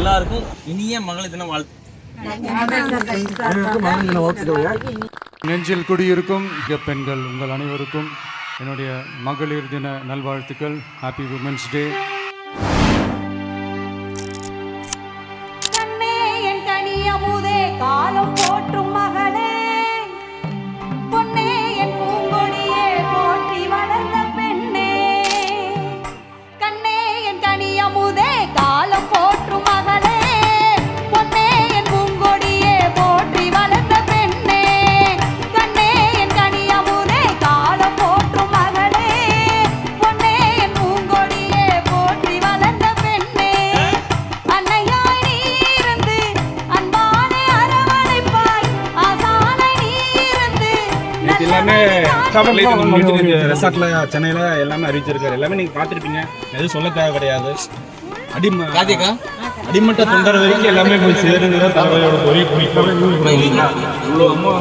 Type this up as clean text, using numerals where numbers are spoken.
எல்லாருக்கும் இனிய மகளிர் தின வாழ்த்து. நெஞ்சில் குடியிருக்கும் பெண்கள் உங்கள் அனைவருக்கும் என்னுடைய மகளிர் தின நல்வாழ்த்துக்கள். Happy women's day. காலம் போற்றும் மகளே, பொன்னே என் பூங்கொடியே, போற்றி வளர்ந்த பெண்ணே, கண்ணே என் கனியமுதே, காலம் போற்றும் மகளே, பொன்னே என் பூங்கொடியே, போற்றி வளர்ந்த பெண்ணே, கண்ணே என் கனியமுதே, காலம் போற்றும் மகளே, பொன்னே என் பூங்கொடியே, போற்றி வளர்ந்த பெண்ணே, அன்னையாய் நீ இருந்து அன்பானே அரவணைப்பாய், ஆசானை நீ இருந்து எல்லாமே ரெசார்ட்ல சென்னையில எல்லாமே அறிவிச்சிருக்காரு. எல்லாமே நீங்க பார்த்துருப்பீங்க, எதுவும் சொல்ல தேவை கிடையாது. அடிமட்ட தொண்டர் வரைக்கும் எல்லாமே போய் சேருங்கிற தலைவரோட ஒரே குறிக்கோள். இவ்வளோ அம்மா